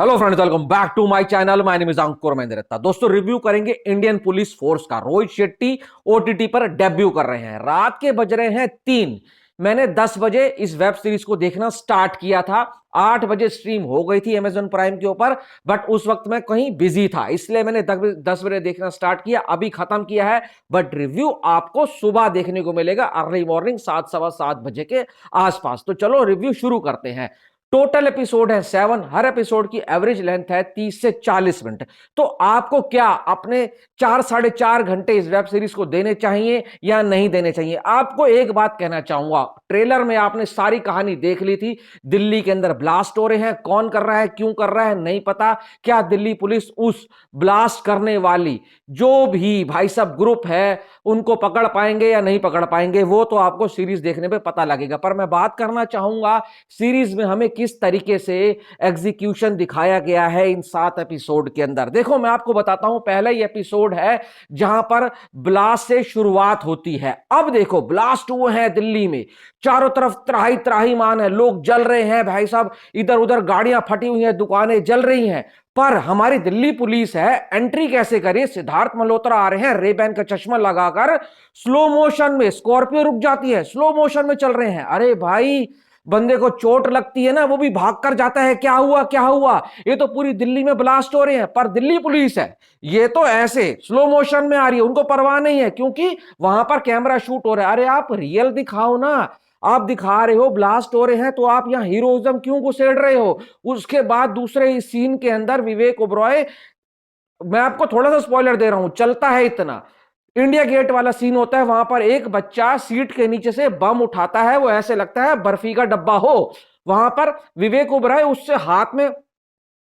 Hello friends, welcome back to my channel. My name is Ankur Mahendra. दोस्तों, review करेंगे Indian police force का। Rohit Shetty OTT पर debut कर रहे हैं। रात के बज रहे हैं 3। मैंने 10 बजे इस वेब सीरीज को देखना स्टार्ट किया था। 8 बजे स्ट्रीम हो गई थी अमेजन प्राइम के ऊपर, बट उस वक्त मैं कहीं बिजी था, इसलिए मैंने 10 बजे देखना स्टार्ट किया। अभी खत्म किया है, बट रिव्यू आपको सुबह देखने को मिलेगा, अर्ली मॉर्निंग 7 सवा 7 बजे के आसपास। तो चलो रिव्यू शुरू करते हैं। टोटल एपिसोड है 7। हर एपिसोड की एवरेज लेंथ है 30 से 40 मिनट। तो आपको क्या अपने 4 साढ़े 4 घंटे इस वेब सीरीज को देने चाहिए या नहीं देने चाहिए? आपको एक बात कहना चाहूंगा, ट्रेलर में आपने सारी कहानी देख ली थी। दिल्ली के अंदर ब्लास्ट हो रहे हैं, कौन कर रहा है, क्यों कर रहा है, नहीं पता। क्या दिल्ली पुलिस उस ब्लास्ट करने वाली जो भी भाई साहब ग्रुप है उनको पकड़ पाएंगे या नहीं पकड़ पाएंगे, वो तो आपको सीरीज देखने पे पता लगेगा। पर मैं बात करना चाहूंगा सीरीज में हमें किस तरीके से एग्जीक्यूशन दिखाया गया है इन 7 एपिसोड के अंदर। देखो, मैं आपको बताता हूं, पहला ही एपिसोड है जहां पर ब्लास्ट से शुरुआत होती है। अब देखो, ब्लास्ट हुए हैं दिल्ली में, चारों तरफ त्राही त्राही मान है, लोग जल रहे हैं भाई साहब, इधर उधर गाड़ियां फटी हुई हैं, दुकानें जल रही हैं। पर हमारी दिल्ली पुलिस है, एंट्री कैसे करी? सिद्धार्थ मल्होत्रा आ रहे हैं रेबैन का चश्मा लगाकर, स्लो मोशन में स्कॉर्पियो रुक जाती है, स्लो मोशन में चल रहे हैं। अरे भाई, बंदे को चोट लगती है ना, वो भी भागकर जाता है, क्या हुआ क्या हुआ, ये तो पूरी दिल्ली में ब्लास्ट हो रहे हैं। पर दिल्ली पुलिस है, ये तो ऐसे स्लो मोशन में आ रही है, उनको परवाह नहीं है, क्योंकि वहां पर कैमरा शूट हो रहा है। अरे आप रियल दिखाओ ना, आप दिखा रहे हो ब्लास्ट हो रहे हैं, तो आप यहां हीरोइज्म क्यों घुसेड़ रहे हो? उसके बाद दूसरे सीन के अंदर विवेक ओबरॉय, मैं आपको थोड़ा सा स्पॉइलर दे रहा हूं, चलता है इतना। इंडिया गेट वाला सीन होता है, वहां पर एक बच्चा सीट के नीचे से बम उठाता है, वो ऐसे लगता है बर्फी का डब्बा हो। वहां पर विवेक ओबराय उससे हाथ में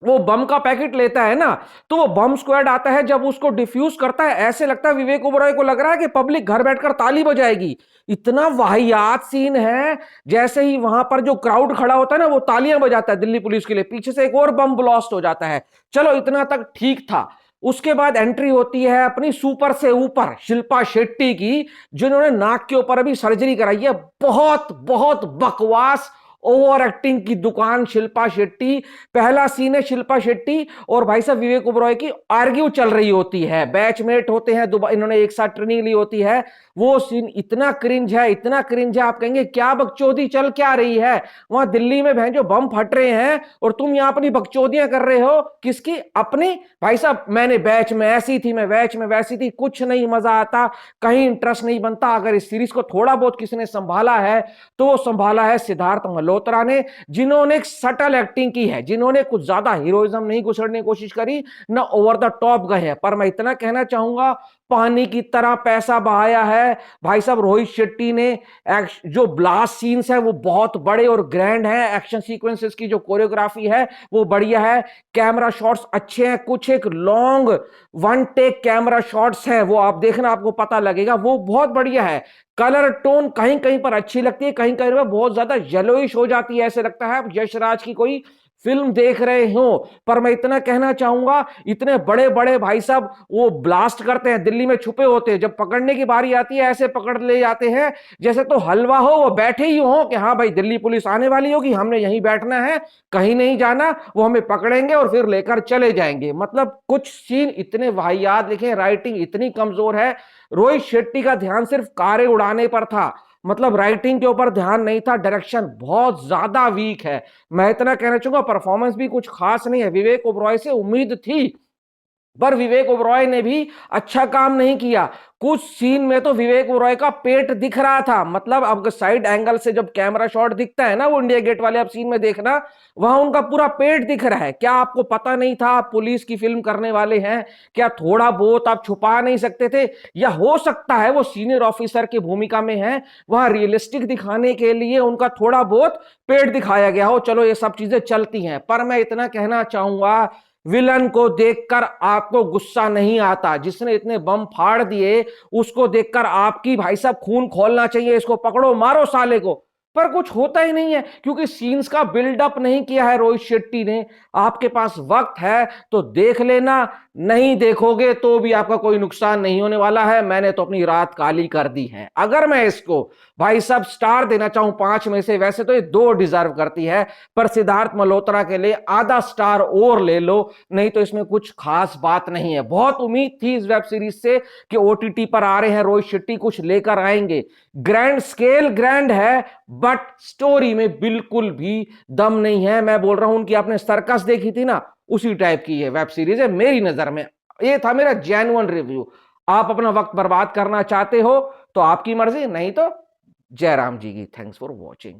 वो बम का पैकेट लेता है ना, तो वो बम स्क्वाड आता है, जब उसको डिफ्यूज करता है, ऐसे लगता है विवेक ओबराय को लग रहा है कि पब्लिक घर बैठकर ताली बजाएगी। इतना वाहियात सीन है। जैसे ही वहां पर जो क्राउड खड़ा होता है ना, वो तालियां बजाता है दिल्ली पुलिस के लिए, पीछे से एक और बम ब्लास्ट हो जाता है। चलो, इतना तक ठीक था। उसके बाद एंट्री होती है अपनी सुपर से ऊपर शिल्पा शेट्टी की, जिन्होंने नाक के ऊपर अभी सर्जरी कराई है। बहुत बहुत बकवास ओवर एक्टिंग की दुकान शिल्पा शेट्टी। पहला सीन है शिल्पा शेट्टी और भाई साहब विवेक ओबरॉय की आर्ग्यू चल रही होती है, बैचमेट होते हैं, इन्होंने एक साथ ट्रेनिंग ली होती है। वो सीन इतना क्रिंज है, इतना क्रिंज है, आप कहेंगे क्या बकचोदी चल क्या रही है? वहां दिल्ली में बहन जो बम फट रहे हैं और तुम यहां अपनी बकचोदियां कर रहे हो। किसकी? अपनी। भाई साहब, मैंने बैच में ऐसी थी, मैं बैच में वैसी थी, कुछ नहीं मजा आता, कहीं इंटरेस्ट नहीं बनता। अगर इस सीरीज को थोड़ा बहुत किसी ने संभाला है, तो वो संभाला है सिद्धार्थ मल्होत्रा ने, जिन्होंने एक सटल एक्टिंग की है, जिन्होंने कुछ ज्यादा हीरोइज्म नहीं घुसड़ने की कोशिश करी, ना ओवर द टॉप गए हैं। पर मैं इतना कहना चाहूंगा, पानी की तरह पैसा बहाया है भाई साहब रोहित शेट्टी ने। जो ब्लास्ट सीन्स है वो बहुत बड़े और ग्रैंड है, एक्शन सीक्वेंसेस की जो कोरियोग्राफी है वो बढ़िया है, कैमरा शॉट्स अच्छे हैं, कुछ एक long one take camera shots हैं, वो आप देखना, आपको पता लगेगा, वो बहुत बढ़िया है। कलर टोन कहीं कहीं पर अच्छी लगती है, कहीं कहीं पर बहुत ज्यादा येलोइश हो जाती है, ऐसे लगता है यश राज की कोई फिल्म देख रहे हो। पर मैं इतना कहना चाहूंगा, इतने बड़े बड़े भाई साहब वो ब्लास्ट करते हैं, दिल्ली में छुपे होते हैं, जब पकड़ने की बारी आती है ऐसे पकड़ ले जाते हैं जैसे तो हलवा हो, वो बैठे ही हो कि हाँ भाई दिल्ली पुलिस आने वाली होगी, हमने यहीं बैठना है, कहीं नहीं जाना, वो हमें पकड़ेंगे और फिर लेकर चले जाएंगे। मतलब कुछ सीन इतने वाहियात लिखे, राइटिंग इतनी कमजोर है। रोहित शेट्टी का ध्यान सिर्फ कारें उड़ाने पर था, मतलब राइटिंग के ऊपर ध्यान नहीं था, डायरेक्शन बहुत ज्यादा वीक है। मैं इतना कहना चाहूंगा, परफॉर्मेंस भी कुछ खास नहीं है। विवेक ओबरॉय से उम्मीद थी, पर विवेक ओबरॉय ने भी अच्छा काम नहीं किया। कुछ सीन में तो विवेक ओबरॉय का पेट दिख रहा था, मतलब अब साइड एंगल से जब कैमरा शॉट दिखता है ना, वो इंडिया गेट वाले आप सीन में देखना, वहां उनका पूरा पेट दिख रहा है। क्या आपको पता नहीं था आप पुलिस की फिल्म करने वाले हैं? क्या थोड़ा बहुत आप छुपा नहीं सकते थे? या हो सकता है वो सीनियर ऑफिसर की भूमिका में है, वहां रियलिस्टिक दिखाने के लिए उनका थोड़ा बहुत पेट दिखाया गया हो, चलो ये सब चीजें चलती हैं। पर मैं इतना कहना चाहूंगा, विलन को देखकर आपको गुस्सा नहीं आता, जिसने इतने बम फाड़ दिए उसको देखकर आपकी भाई साहब खून खोलना चाहिए, इसको पकड़ो मारो साले को। पर कुछ होता ही नहीं है क्योंकि सीन्स का बिल्डअप नहीं किया है रोहित शेट्टी ने। आपके पास वक्त है तो देख लेना, नहीं देखोगे तो भी आपका कोई नुकसान नहीं होने वाला है। मैंने तो अपनी रात काली कर दी है। अगर मैं इसको भाई साहब स्टार देना चाहूं 5 में से, वैसे तो ये 2 डिजर्व करती है, पर सिद्धार्थ मल्होत्रा के लिए आधा स्टार और ले लो, नहीं तो इसमें कुछ खास बात नहीं है। बहुत उम्मीद थी इस वेब सीरीज से कि ओटीटी पर आ रहे हैं रोहित शेट्टी, कुछ लेकर आएंगे। ग्रैंड स्केल ग्रैंड है, बट स्टोरी में बिल्कुल भी दम नहीं है। मैं बोल रहा हूं उनकी आपने सर्कस देखी थी ना, उसी टाइप की ये वेब सीरीज है मेरी नजर में। ये था मेरा जेन्युइन रिव्यू। आप अपना वक्त बर्बाद करना चाहते हो तो आपकी मर्जी, नहीं तो जय राम जी की। Thanks for watching.